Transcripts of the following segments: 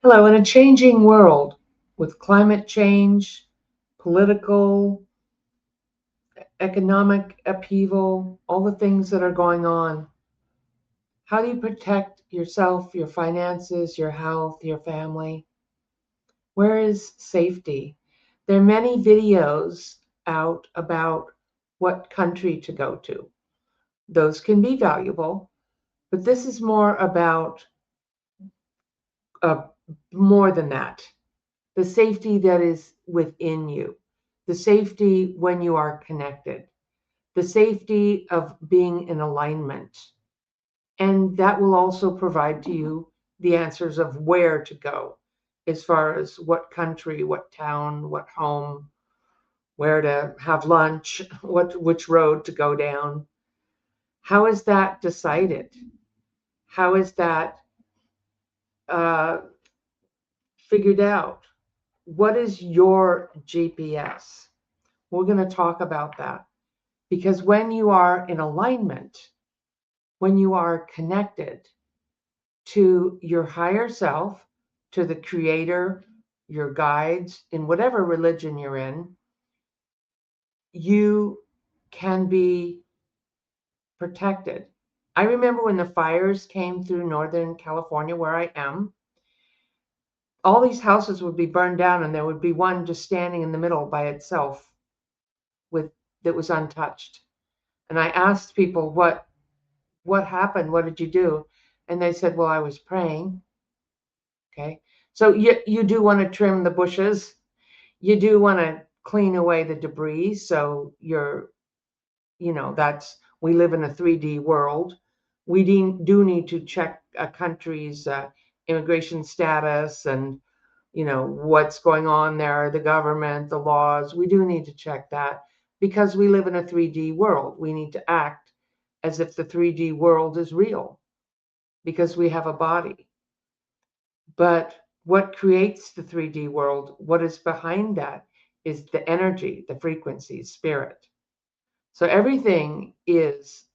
Hello, in a changing world with climate change, political, economic upheaval, all the things that are going on, how do you protect yourself, your finances, your health, your family? Where is safety? There are many videos out about what country to go to. Those can be valuable, but this is more about uh, more than that. The safety that is within you, the safety when you are connected, the safety of being in alignment. And that will also provide to you the answers of where to go as far as what country, what town, what home, where to have lunch, which road to go down. How is that decided? How is that uh, figured out? What is your GPS? We're going to talk about that because when you are in alignment, when you are connected to your higher self, to the creator, your guides, in whatever religion you're in, you can be protected. I remember when the fires came through Northern California, where I am, all these houses would be burned down and there would be one just standing in the middle by itself with that was untouched. And I asked people what happened? What did you do? And they said, well, I was praying. Okay. So you do want to trim the bushes. You do want to clean away the debris. So that's, we live in a 3D world. We do need to check a country's immigration status and, what's going on there, the government, the laws. We do need to check that because we live in a 3D world. We need to act as if the 3D world is real because we have a body. But what creates the 3D world, what is behind that is the energy, the frequency, spirit. So everything is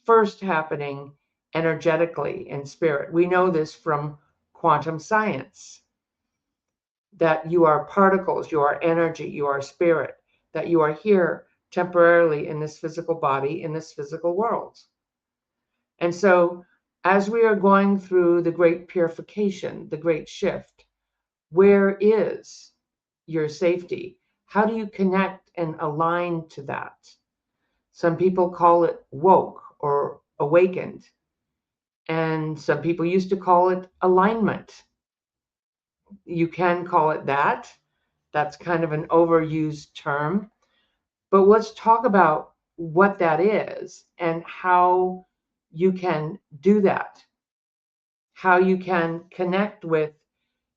first happening energetically in spirit. We know this from quantum science that you are particles, you are energy, you are spirit, that you are here temporarily in this physical body, in this physical world. And so, as we are going through the great purification, the great shift, where is your safety? How do you connect and align to that? Some people call it woke or awakened, and some people used to call it alignment. You can call it that. That's kind of an overused term. But let's talk about what that is and how you can do that, how you can connect with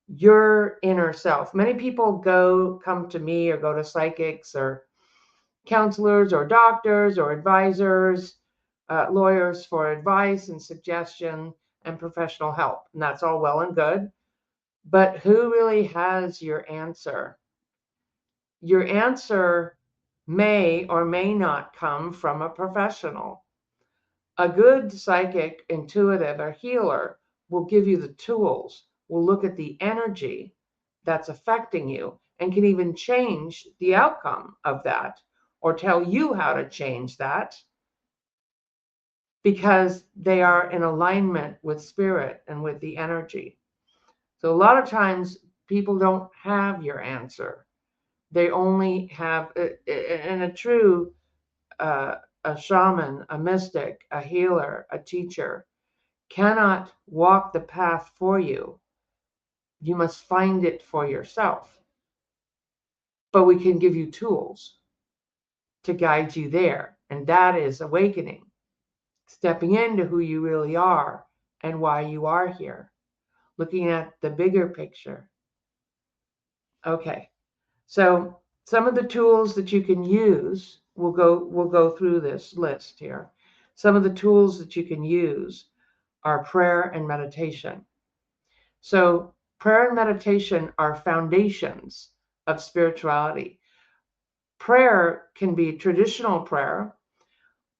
your inner self. Many people come to me or go to psychics or counselors or doctors or advisors, lawyers for advice and suggestion and professional help. And that's all well and good. But who really has your answer? Your answer may or may not come from a professional. A good psychic, intuitive, or healer will give you the tools, will look at the energy that's affecting you, and can even change the outcome of that or tell you how to change that because they are in alignment with spirit and with the energy. So, a lot of times, people don't have your answer. They only have, in a true uh, a shaman, a mystic, a healer, a teacher cannot walk the path for you. You must find it for yourself. But we can give you tools to guide you there. And that is awakening, stepping into who you really are and why you are here, looking at the bigger picture. Okay. So some of the tools that you can use, we'll go through this list here. Some of the tools that you can use are prayer and meditation. So prayer and meditation are foundations of spirituality. Prayer can be traditional prayer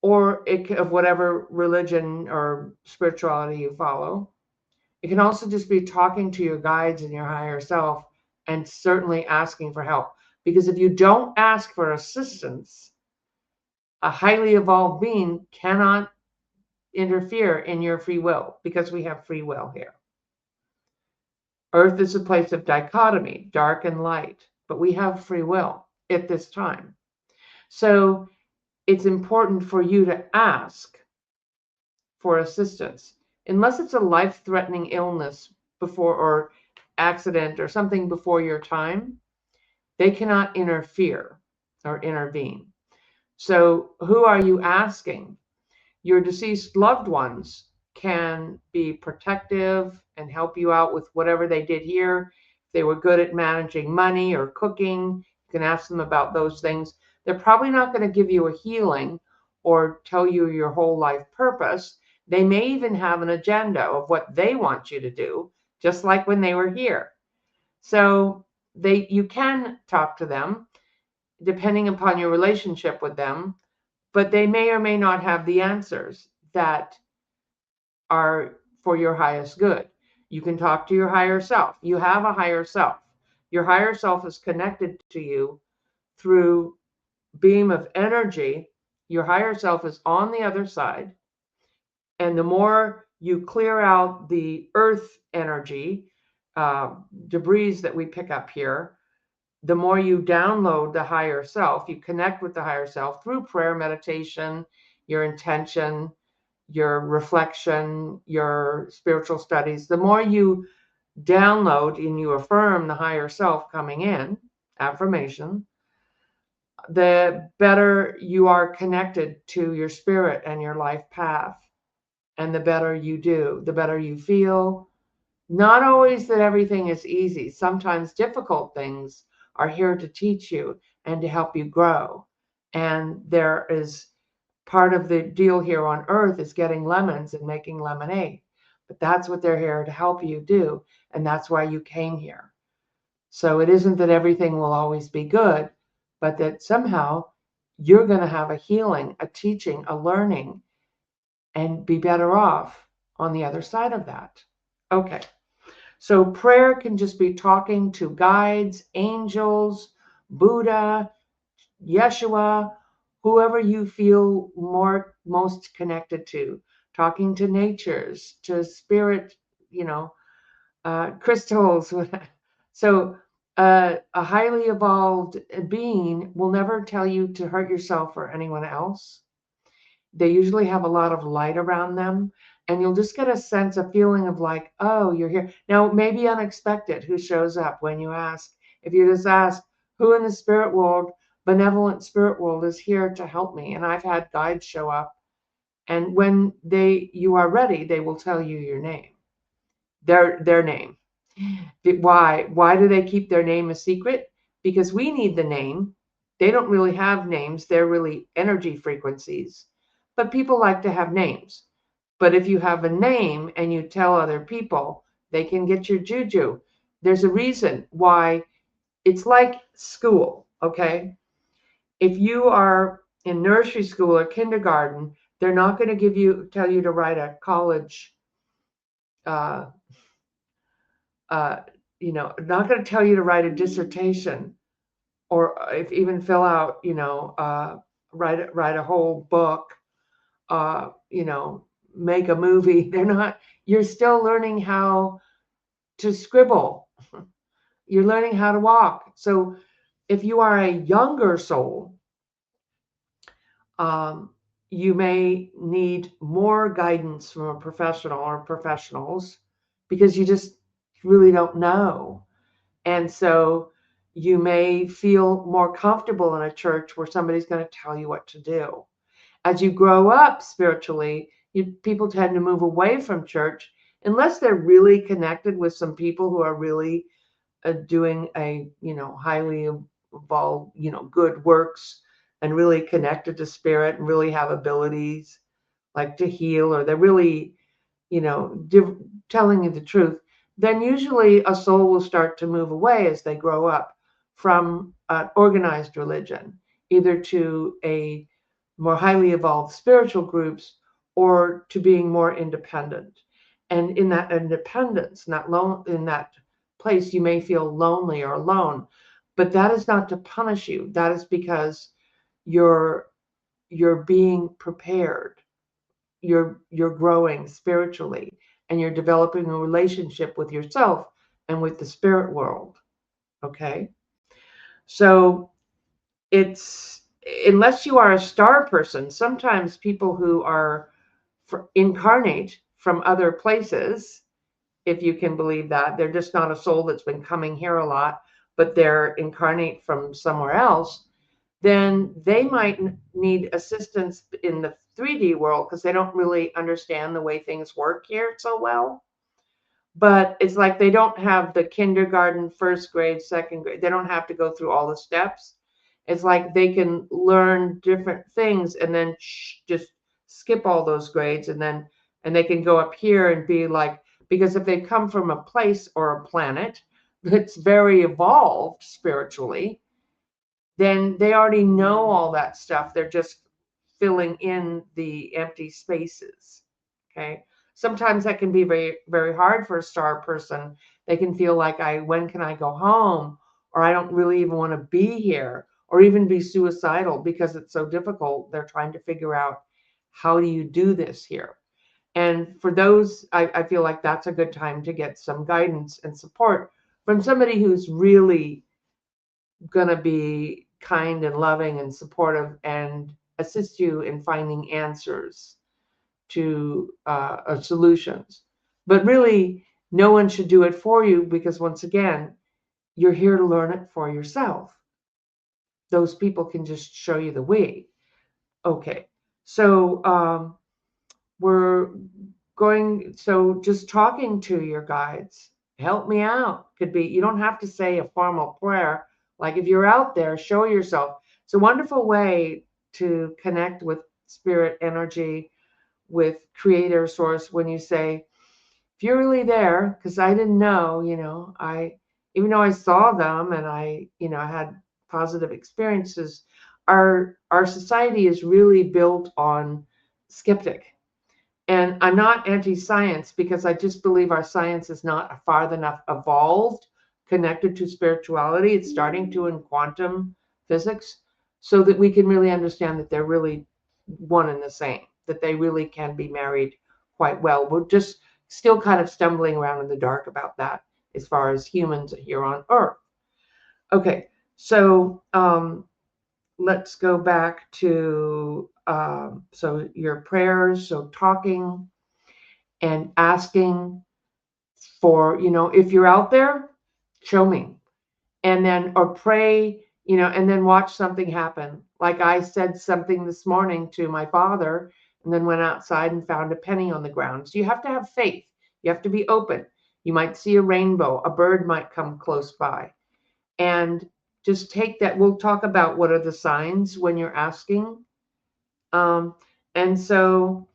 or of whatever religion or spirituality you follow. It can also just be talking to your guides and your higher self, and certainly asking for help. Because if you don't ask for assistance, a highly evolved being cannot interfere in your free will, because we have free will here. Earth is a place of dichotomy, dark and light, but we have free will at this time. So it's important for you to ask for assistance, unless it's a life-threatening illness before, or accident or something before your time. They cannot interfere or intervene. So who are you asking? Your deceased loved ones can be protective and help you out with whatever they did here. If they were good at managing money or cooking, you can ask them about those things. They're probably not going to give you a healing or tell you your whole life purpose. They may even have an agenda of what they want you to do, just like when they were here. So you can talk to them depending upon your relationship with them, but they may or may not have the answers that are for your highest good. You can talk to your higher self. You have a higher self. Your higher self is connected to you through beam of energy. Your higher self is on the other side. And the more you clear out the earth energy, debris that we pick up here, the more you download the higher self, you connect with the higher self through prayer, meditation, your intention, your reflection, your spiritual studies. The more you download and you affirm the higher self coming in, affirmation, the better you are connected to your spirit and your life path. And the better you do, the better you feel. Not always that everything is easy. Sometimes difficult things are here to teach you and to help you grow. And there is part of the deal here on earth is getting lemons and making lemonade. But that's what they're here to help you do. And that's why you came here. So it isn't that everything will always be good, but that somehow you're going to have a healing, a teaching, a learning, and be better off on the other side of that. Okay. So prayer can just be talking to guides, angels, Buddha, Yeshua, whoever you feel most connected to, talking to natures, to spirit, crystals. So a highly evolved being will never tell you to hurt yourself or anyone else. They usually have a lot of light around them, and you'll just get a sense, a feeling of like, oh, you're here. Now, it may be unexpected who shows up when you ask. If you just ask, who in the spirit world, benevolent spirit world, is here to help me? And I've had guides show up, and when you are ready, they will tell you your name, their name. Why do they keep their name a secret? Because we need the name. They don't really have names. They're really energy frequencies. But people like to have names. But if you have a name and you tell other people, they can get your juju. There's a reason why. It's like school, okay? If you are in nursery school or kindergarten, they're not going to tell you to write a college, not going to tell you to write a dissertation, or if even fill out, write a whole book, make a movie. You're still learning how to scribble. You're learning how to walk. So if you are a younger soul, you may need more guidance from a professional or professionals, because you just really don't know. And so you may feel more comfortable in a church where somebody's going to tell you what to do. As you grow up spiritually, people tend to move away from church unless they're really connected with some people who are really doing a highly evolved, good works, and really connected to spirit and really have abilities like to heal, or they're really telling you the truth. Then usually a soul will start to move away as they grow up from organized religion, either to a more highly evolved spiritual groups or to being more independent. And in that independence, in that place, you may feel lonely or alone, but that is not to punish you. That is because you're being prepared. You're growing spiritually, and you're developing a relationship with yourself and with the spirit world. Okay? So it's, unless you are a star person, sometimes people who are incarnate from other places, if you can believe that, they're just not a soul that's been coming here a lot, but they're incarnate from somewhere else, then they might need assistance in the 3D world because they don't really understand the way things work here so well. But it's like they don't have the kindergarten, first grade, second grade. They don't have to go through all the steps. It's like they can learn different things and then just skip all those grades, and they can go up here and be like, because if they come from a place or a planet that's very evolved spiritually, then they already know all that stuff. They're just filling in the empty spaces. Okay. Sometimes that can be very, very hard for a star person. They can feel like, when can I go home? Or I don't really even want to be here, or even be suicidal because it's so difficult. They're trying to figure out, how do you do this here? And for those, I feel like that's a good time to get some guidance and support from somebody who's really going to be kind and loving and supportive and assist you in finding answers to solutions. But really, no one should do it for you, because once again, you're here to learn it for yourself. Those people can just show you the way. Okay, so we're so just talking to your guides, help me out, could be, you don't have to say a formal prayer. Like, if you're out there, show yourself. It's a wonderful way to connect with spirit energy, with creator source, when you say, if you're really there, because I didn't know, even though I saw them and I had positive experiences, our society is really built on skeptic. And I'm not anti-science, because I just believe our science is not far enough evolved, connected to spirituality. It's starting to in quantum physics, so that we can really understand that they're really one and the same, that they really can be married quite well. We're just still kind of stumbling around in the dark about that as far as humans here on Earth. Okay, so let's go back to so your prayers, so talking and asking for, if you're out there, show me. And then, or pray, and then watch something happen. Like I said something this morning to my father, and then went outside and found a penny on the ground. So you have to have faith. You have to be open. You might see a rainbow, a bird might come close by. And just take that. We'll talk about what are the signs when you're asking. And so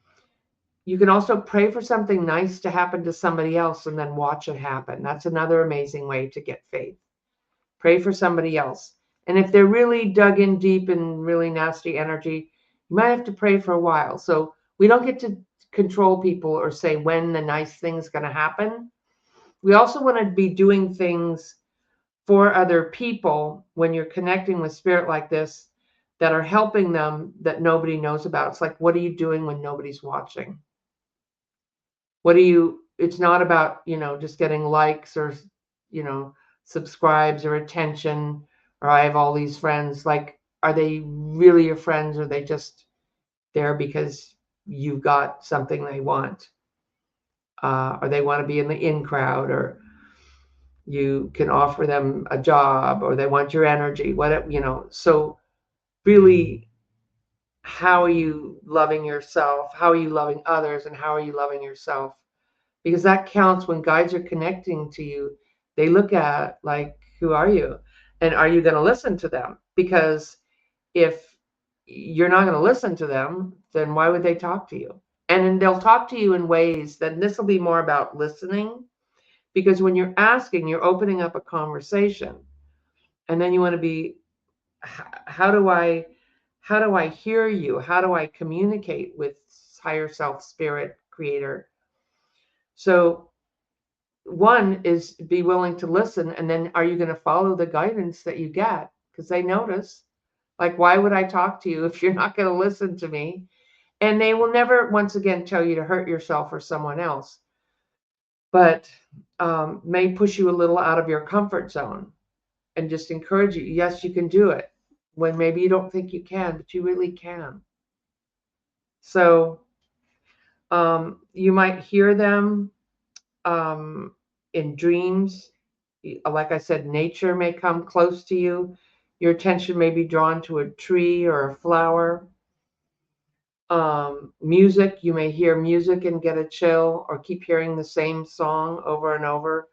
you can also pray for something nice to happen to somebody else and then watch it happen. That's another amazing way to get faith. Pray for somebody else. And if they're really dug in deep in really nasty energy, you might have to pray for a while. So we don't get to control people or say when the nice thing's going to happen. We also want to be doing things for other people when you're connecting with spirit like this, that are helping them, that nobody knows about. It's like, what are you doing when nobody's watching? It's not about, just getting likes or, subscribes or attention, or I have all these friends. Like, are they really your friends, or are they just there because you've got something they want? Or they want to be in the in crowd, or you can offer them a job, or they want your energy, whatever. So really, how are you loving yourself? How are you loving others? And how are you loving yourself? Because that counts. When guides are connecting to you, they look at, like, who are you? And are you going to listen to them? Because if you're not going to listen to them, then why would they talk to you? And then they'll talk to you in ways that, this will be more about listening, because when you're asking, you're opening up a conversation. And then you want to be, how do I hear you? How do I communicate with higher self, spirit, creator? So one is be willing to listen, and then are you going to follow the guidance that you get? Because they notice, like, why would I talk to you if you're not going to listen to me? And they will never, once again, tell you to hurt yourself or someone else, but may push you a little out of your comfort zone and just encourage you. Yes, you can do it when maybe you don't think you can, but you really can. So you might hear them in dreams. Like I said, nature may come close to you. Your attention may be drawn to a tree or a flower. Music, you may hear music and get a chill or keep hearing the same song over and over.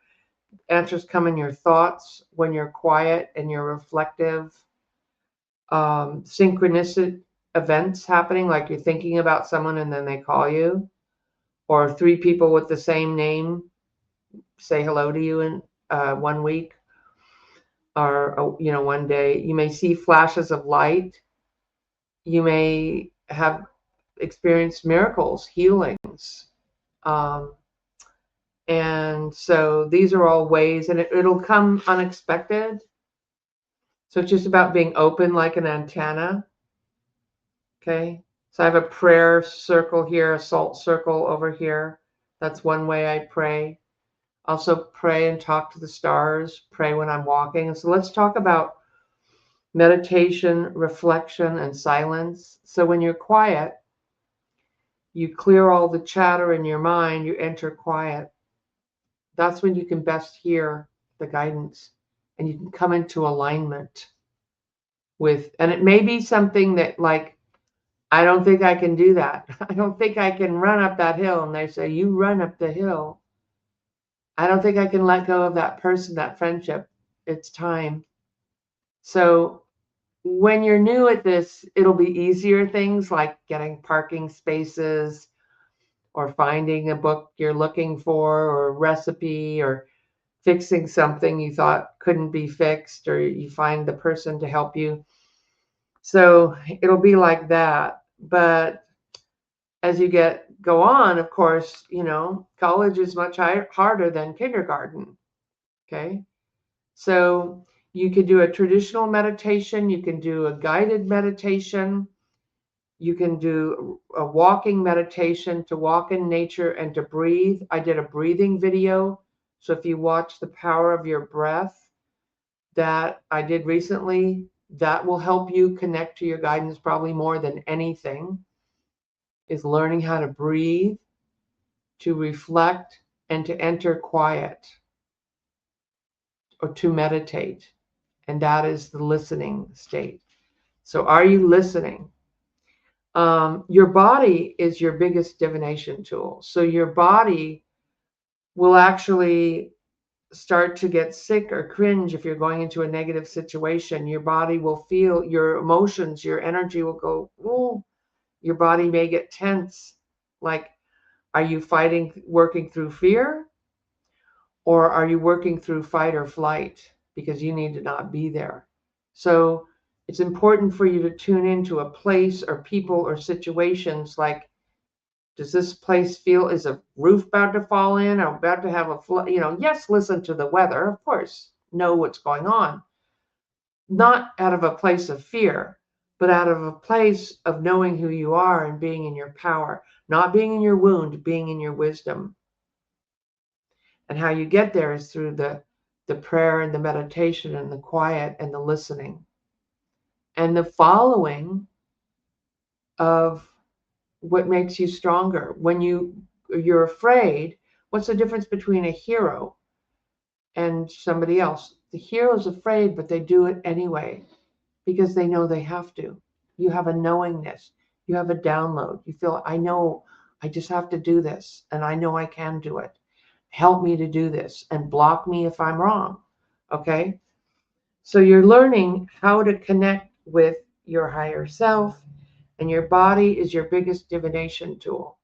Answers come in your thoughts when you're quiet and you're reflective. Synchronicity events happening, like you're thinking about someone and then they call you, or three people with the same name say hello to you in 1 week, or one day. You may see flashes of light. You may have experienced miracles, healings. And so these are all ways, and it'll come unexpected. So it's just about being open like an antenna. Okay. So I have a prayer circle here, a salt circle over here. That's one way I pray. Also pray and talk to the stars, pray when I'm walking. So let's talk about meditation, reflection, and silence. So when you're quiet, you clear all the chatter in your mind, you enter quiet. That's when you can best hear the guidance and you can come into alignment with, and it may be something that, like, I don't think I can do that. I don't think I can run up that hill. And they say, you run up the hill. I don't think I can let go of that person, that friendship. It's time. So when you're new at this, it'll be easier things like getting parking spaces or finding a book you're looking for or a recipe or fixing something you thought couldn't be fixed, or you find the person to help you. So it'll be like that. But as you go on, of course, college is much harder than kindergarten. Okay. So you can do a traditional meditation, you can do a guided meditation, you can do a walking meditation to walk in nature and to breathe. I did a breathing video. So if you watch The Power of Your Breath that I did recently, that will help you connect to your guidance probably more than anything, is learning how to breathe, to reflect, and to enter quiet, or to meditate. And that is the listening state. So are you listening? Your body is your biggest divination tool. So your body will actually start to get sick or cringe if you're going into a negative situation. Your body will feel, your emotions, your energy will go, ooh. Your body may get tense. Like, are you working through fear? Or are you working through fight or flight because you need to not be there? So it's important for you to tune into a place or people or situations like, does this place feel, is a roof about to fall in or about to have a flood? Yes, listen to the weather, of course, know what's going on. Not out of a place of fear, but out of a place of knowing who you are and being in your power, not being in your wound, being in your wisdom. And how you get there is through the prayer and the meditation and the quiet and the listening and the following of what makes you stronger. When you're afraid, what's the difference between a hero and somebody else? The hero's afraid, but they do it anyway because they know they have to. You have a knowingness. You have a download. You feel, I know I just have to do this, and I know I can do it. Help me to do this and block me if I'm wrong. Okay? So you're learning how to connect with your higher self, and your body is your biggest divination tool.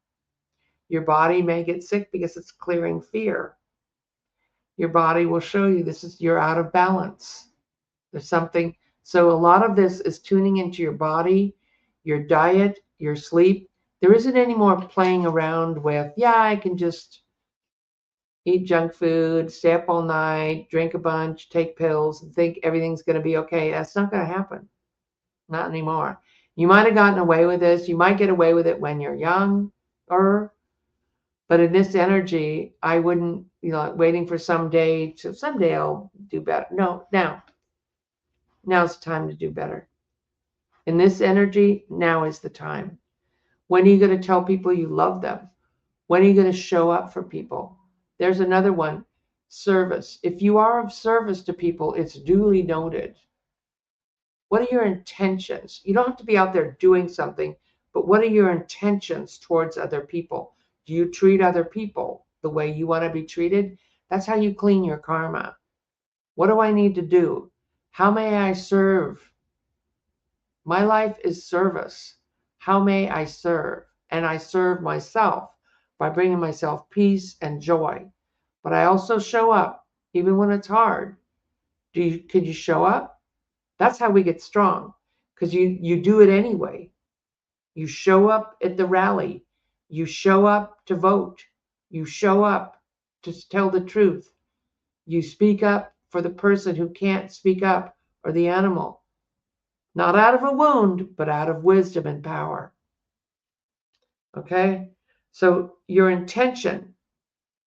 Your body may get sick because it's clearing fear. Your body will show you you're out of balance. There's something. So a lot of this is tuning into your body, your diet, your sleep. There isn't any more playing around with, I can just eat junk food, stay up all night, drink a bunch, take pills, and think everything's going to be okay. That's not going to happen. Not anymore. You might have gotten away with this. You might get away with it when you're young, or but in this energy, I wouldn't, waiting for someday I'll do better. No, now's the time to do better. In this energy, now is the time. When are you going to tell people you love them? When are you going to show up for people? There's another one, service. If you are of service to people, it's duly noted. What are your intentions? You don't have to be out there doing something, but what are your intentions towards other people? Do you treat other people the way you want to be treated? That's how you clean your karma. What do I need to do? How may I serve? My life is service. How may I serve? And I serve myself by bringing myself peace and joy. But I also show up even when it's hard. Could you show up? That's how we get strong, because you do it anyway. You show up at the rally. You show up to vote. You show up to tell the truth. You speak up for the person who can't speak up, or the animal. Not out of a wound, but out of wisdom and power. Okay? So your intention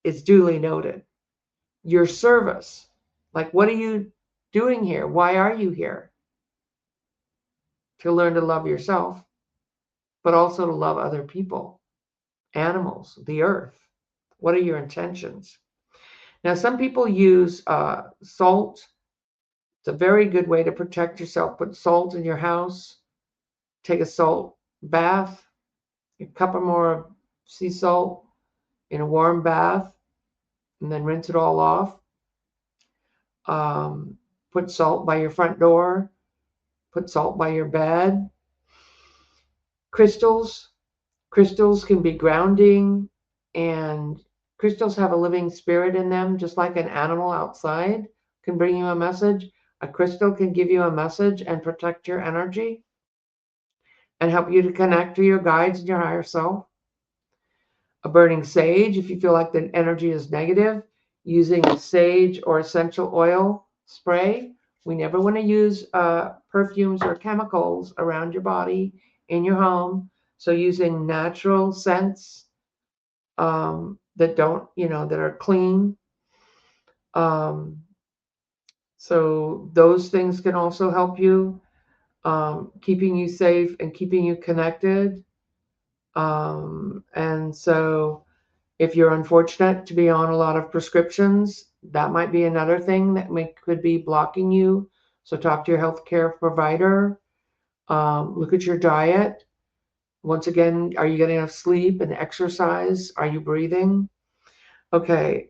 is duly noted. Your service, like, what are you doing here? Why are you here? To learn to love yourself, but also to love other people, animals, the earth. What are your intentions? Now, some people use salt. It's a very good way to protect yourself. Put salt in your house. Take a salt bath, a cup or more of sea salt in a warm bath, and then rinse it all off. Put salt by your front door. Put salt by your bed. Crystals. Crystals can be grounding, and crystals have a living spirit in them, just like an animal outside can bring you a message. A crystal can give you a message and protect your energy and help you to connect to your guides and your higher self. A burning sage, if you feel like the energy is negative, using a sage or essential oil spray. We never want to use perfumes or chemicals around your body, in your home. So using natural scents that don't, that are clean. So those things can also help you, keeping you safe and keeping you connected. And so if you're unfortunate to be on a lot of prescriptions, that might be another thing that could be blocking you. So talk to your healthcare provider. Look at your diet. Once again, are you getting enough sleep and exercise? Are you breathing? Okay.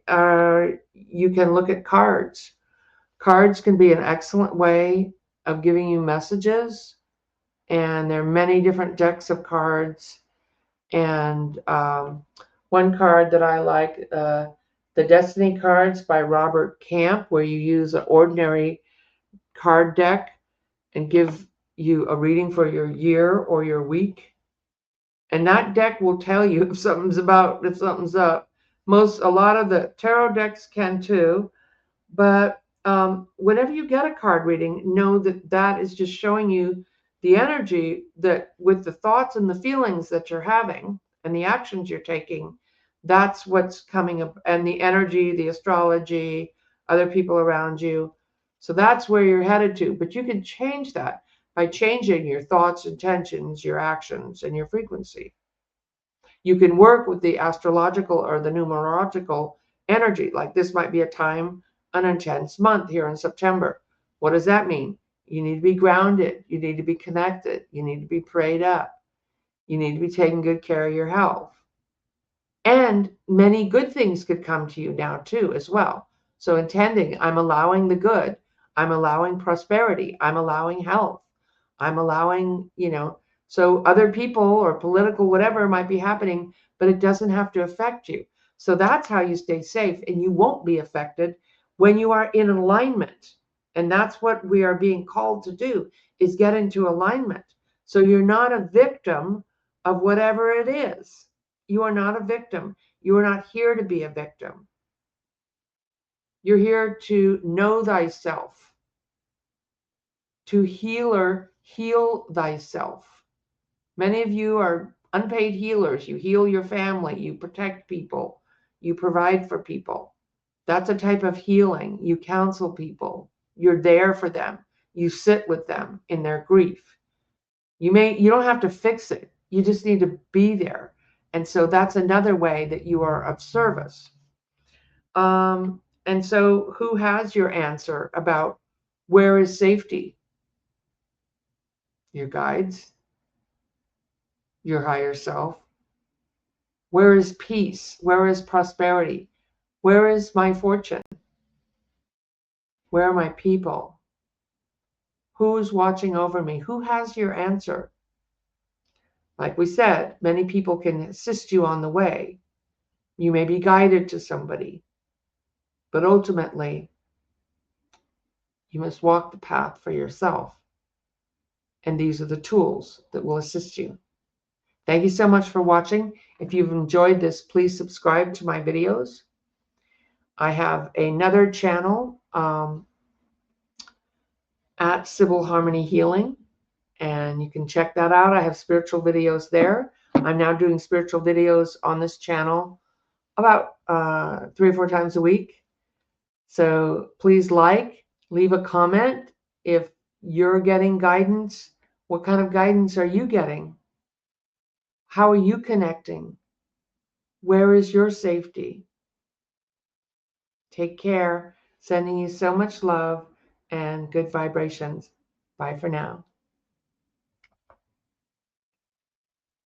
You can look at cards. Cards can be an excellent way of giving you messages. And there are many different decks of cards. And one card that I like, the Destiny cards by Robert Camp, where you use an ordinary card deck and give you a reading for your year or your week. And that deck will tell you if something's up. A lot of the tarot decks can too, but whenever you get a card reading, know that that is just showing you the energy that, with the thoughts and the feelings that you're having and the actions you're taking, that's what's coming up, and the energy, the astrology, other people around you. So that's where you're headed to. But you can change that by changing your thoughts, intentions, your actions, and your frequency. You can work with the astrological or the numerological energy. Like, this might be an intense month here in September. What does that mean? You need to be grounded. You need to be connected. You need to be prayed up. You need to be taking good care of your health. And many good things could come to you now too, as well. So intending, I'm allowing the good. I'm allowing prosperity. I'm allowing health. I'm allowing, so other people or political whatever might be happening, but it doesn't have to affect you. So that's how you stay safe, and you won't be affected when you are in alignment. And that's what we are being called to do, is get into alignment. So you're not a victim of whatever it is. You are not a victim. You are not here to be a victim. You're here to know thyself, to heal thyself. Many of you are unpaid healers. You heal your family, you protect people, you provide for people. That's a type of healing. You counsel people. You're there for them. You sit with them in their grief. You don't have to fix it. You just need to be there. And so that's another way that you are of service. And so who has your answer about where is safety? Your guides, your higher self. Where is peace? Where is prosperity? Where is my fortune? Where are my people? Who's watching over me? Who has your answer? Like we said, many people can assist you on the way. You may be guided to somebody, but ultimately, you must walk the path for yourself. And these are the tools that will assist you. Thank you so much for watching. If you've enjoyed this, please subscribe to my videos. I have another channel at Sybil Harmony Healing, and you can check that out. I have spiritual videos there. I'm now doing spiritual videos on this channel about 3 or 4 times a week. So please leave a comment if you're getting guidance. What kind of guidance are you getting? How are you connecting? Where is your safety? Take care. Sending you so much love and good vibrations. Bye for now.